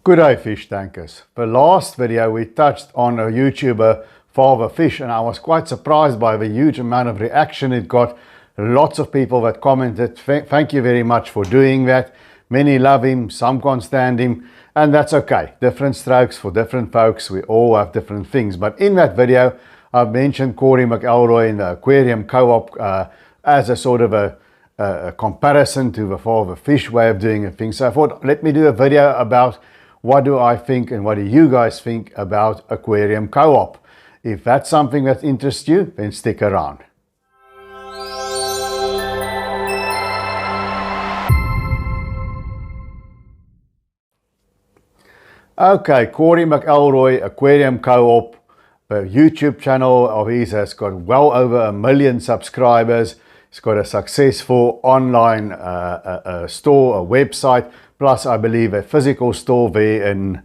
Good day, fish tankers. The last video we touched on a YouTuber Father Fish, and I was quite surprised by the huge amount of reaction it got. Lots of people that commented, thank you very much for doing that. Many love him, some can't stand him, and that's okay. Different strokes for different folks. We all have different things. But in that video, I've mentioned Cory McElroy in the Aquarium co-op as a sort of a comparison to the Father Fish way of doing things. So I thought, let me do a video about what do I think and what do you guys think about Aquarium co-op. If that's something that interests you, then stick around. Okay, Cory McElroy, Aquarium co-op, a YouTube channel of his has got well over 1 million subscribers. It's got a successful online store, a website, plus I believe a physical store there in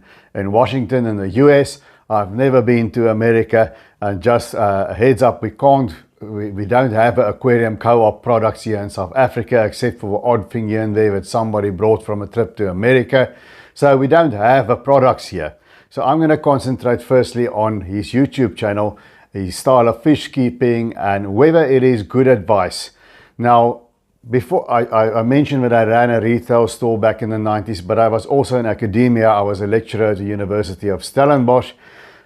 Washington in the US. I've never been to America, and just a heads up, we don't have Aquarium co-op products here in South Africa, except for the odd thing here and there that somebody brought from a trip to America. So we don't have the products here. So I'm going to concentrate firstly on his YouTube channel, his style of fish keeping, and whether it is good advice. Now, before I mentioned that I ran a retail store back in the 90s, but I was also in academia. I was a lecturer at the University of Stellenbosch.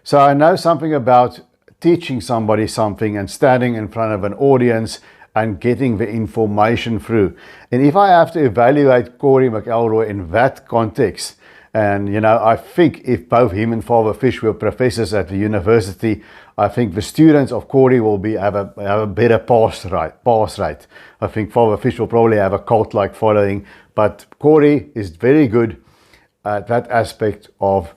So I know something about teaching somebody something and standing in front of an audience and getting the information through. And if I have to evaluate Cory McElroy in that context, and you know, I think if both him and Father Fish were professors at the university, I think the students of Cory will have a better pass rate. I think Father Fish will probably have a cult-like following, but Cory is very good at that aspect of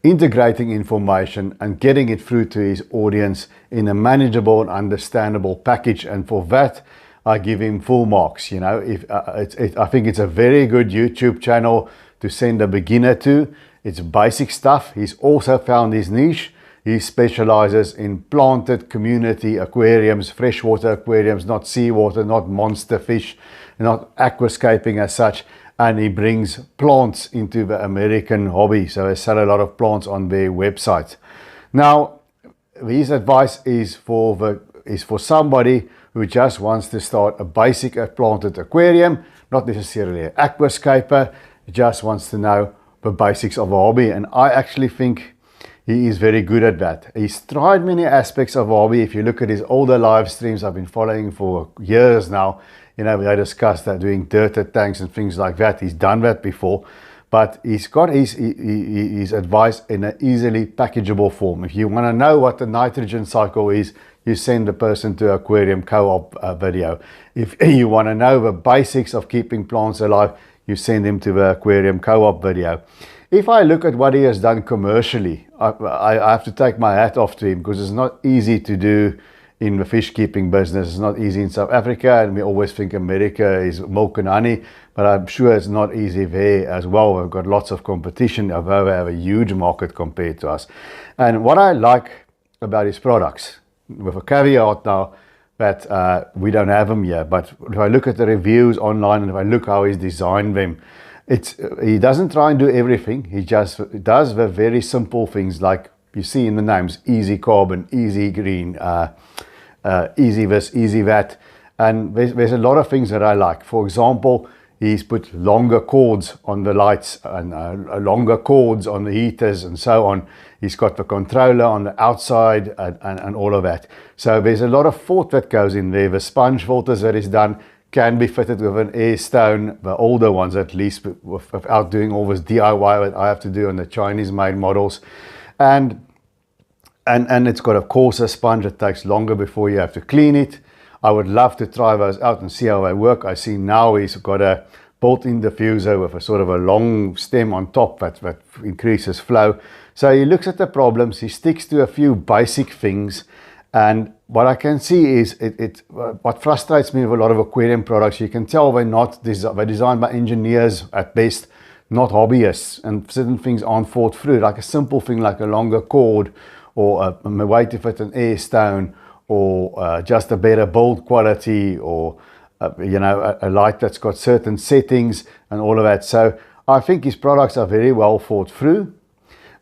integrating information and getting it through to his audience in a manageable and understandable package. And for that, I give him full marks. You know, I think it's a very good YouTube channel to send a beginner to. It's basic stuff. He's also found his niche. He specializes in planted community aquariums, freshwater aquariums, not seawater, not monster fish, not aquascaping as such. And he brings plants into the American hobby. So they sell a lot of plants on their website. Now, his advice is for somebody who just wants to start a basic planted aquarium, not necessarily an aquascaper, just wants to know the basics of a hobby. And I actually think he is very good at that. He's tried many aspects of hobby. If you look at his older live streams, I've been following for years now. You know, I discussed that doing dirted tanks and things like that. He's done that before, but he's got his advice in an easily packageable form. If you want to know what the nitrogen cycle is, you send the person to Aquarium co-op video. If you want to know the basics of keeping plants alive, you send him to the Aquarium co-op video. If I look at what he has done commercially, I have to take my hat off to him, because it's not easy to do in the fish keeping business. It's not easy in South Africa, and we always think America is milk and honey, but I'm sure it's not easy there as well. We've got lots of competition, although we have a huge market compared to us. And what I like about his products, with a caveat now that we don't have them here, but if I look at the reviews online and if I look how he's designed them, he doesn't try and do everything. He just does the very simple things, like you see in the names: easy carbon, easy green, easy this, easy that. And there's a lot of things that I like. For example, he's put longer cords on the lights and longer cords on the heaters and so on. He's got the controller on the outside and all of that. So there's a lot of thought that goes in there. The sponge filters that is done can be fitted with an air stone, the older ones at least, without doing all this DIY that I have to do on the Chinese made models. And it's got, of course, a sponge that takes longer before you have to clean it. I would love to try those out and see how they work. I see now he's got a built-in diffuser with a sort of a long stem on top that increases flow. So he looks at the problems, he sticks to a few basic things, and what I can see is what frustrates me with a lot of aquarium products, you can tell they're designed by engineers at best, not hobbyists, and certain things aren't thought through, like a simple thing like a longer cord, or a way to fit an air stone, or just a better build quality, or you know, a light that's got certain settings and all of that. So I think his products are very well thought through.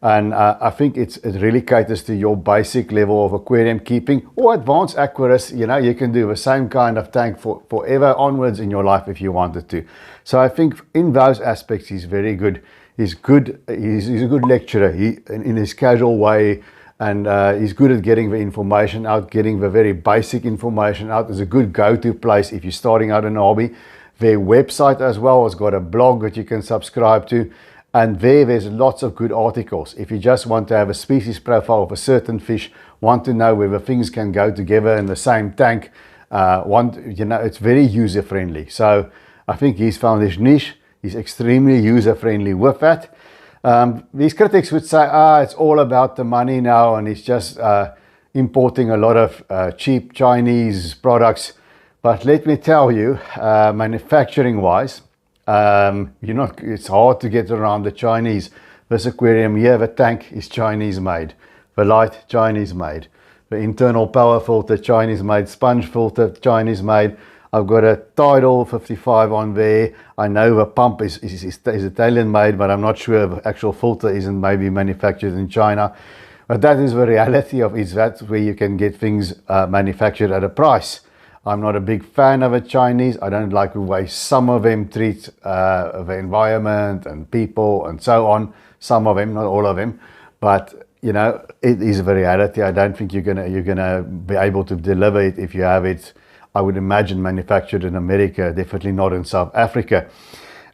And I think it really caters to your basic level of aquarium keeping or advanced aquarists. You know, you can do the same kind of tank for forever onwards in your life if you wanted to. So I think in those aspects, he's very good. He's good. He's a good lecturer in his casual way. And he's good at getting the information out, getting the very basic information out. It's a good go-to place if you're starting out in a hobby. Their website as well has got a blog that you can subscribe to. And there's lots of good articles. If you just want to have a species profile of a certain fish, want to know whether things can go together in the same tank, it's very user-friendly. So I think he's found his niche. He's extremely user-friendly with that. These critics would say, it's all about the money now, and he's just importing a lot of cheap Chinese products. But let me tell you, manufacturing-wise, it's hard to get around the Chinese. This aquarium here, the tank is Chinese made, the light Chinese made, the internal power filter Chinese made, sponge filter Chinese made. I've got a Tidal 55 on there. I know the pump is Italian made, but I'm not sure the actual filter isn't maybe manufactured in China. But that is the reality of it. That's where you can get things manufactured at a price. I'm not a big fan of the Chinese. I don't like the way some of them treat the environment and people and so on. Some of them, not all of them. But, you know, it is the reality. I don't think you're gonna be able to deliver it if you have it, I would imagine, manufactured in America, definitely not in South Africa.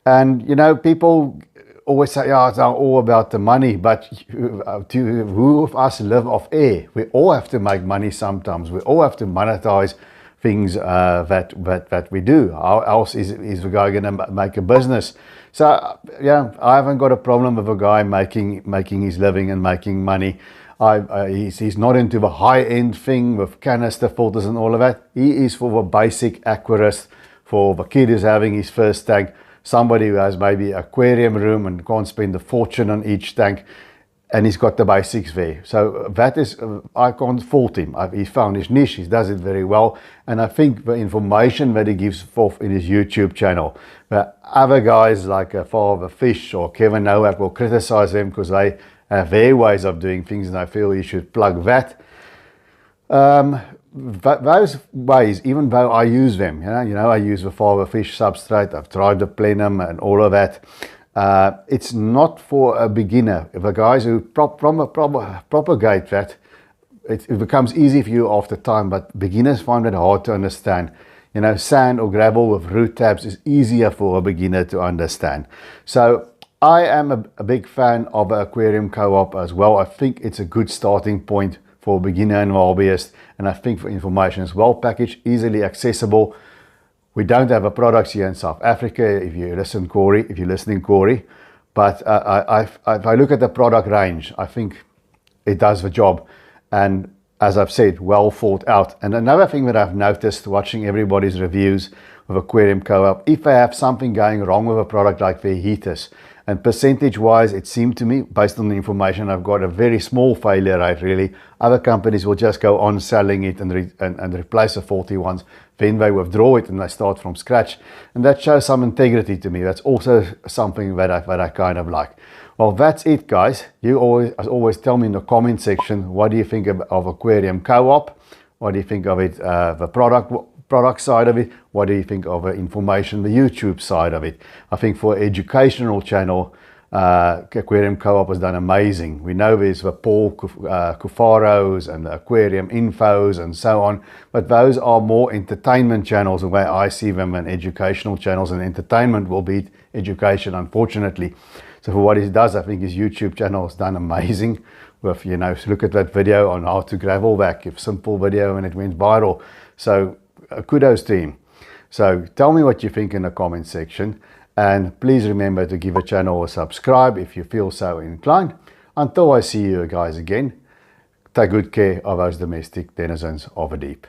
And, you know, people always say, it's all about the money, but who of us live off air? We all have to make money sometimes. We all have to monetize things that we do. How else is the guy going to make a business? So yeah, I haven't got a problem with a guy making his living and making money. He's not into the high-end thing with canister filters and all of that. He is for the basic aquarist, for the kid who's having his first tank, somebody who has maybe an aquarium room and can't spend a fortune on each tank. And he's got the basics there. So that is, I can't fault him. He's found his niche, he does it very well. And I think the information that he gives forth in his YouTube channel, but other guys like Father Fish or Kevin Nowak will criticize them because they have their ways of doing things, and I feel you should plug that. Those ways, even though I use them, you know, I use the Father Fish substrate, I've tried the plenum and all of that. It's not for a beginner. If the guys who propagate that, it becomes easy for you after time, but beginners find it hard to understand. You know, sand or gravel with root tabs is easier for a beginner to understand. So I am a big fan of an aquarium co-op as well. I think it's a good starting point for a beginner and hobbyist, and I think the information is well packaged, easily accessible. We don't have a products here in South Africa, if you're listening, Cory. But if I look at the product range, I think it does the job. And as I've said, well thought out. And another thing that I've noticed watching everybody's reviews of Aquarium Co-op, if they have something going wrong with a product like their heaters, and percentage-wise, it seemed to me, based on the information I've got, a very small failure rate, really. Other companies will just go on selling it and replace the faulty ones. Then they withdraw it and they start from scratch. And that shows some integrity to me. That's also something that I kind of like. Well, that's it, guys. You always tell me in the comment section, what do you think of Aquarium Co-op? What do you think of it, the product side of it? What do you think of the information, the YouTube side of it? I think for educational channel, Aquarium Co-op has done amazing. We know there's the Paul Kufaros and the Aquarium Infos and so on, but those are more entertainment channels the way I see them, and educational channels, and entertainment will beat education, unfortunately. So for what he does, I think his YouTube channel has done amazing. With, you know, look at that video on how to gravel vac, a simple video, and it went viral. So kudos to him. So tell me what you think in the comment section, and please remember to give the channel a subscribe if you feel so inclined. Until I see you guys again, take good care of those domestic denizens of the deep.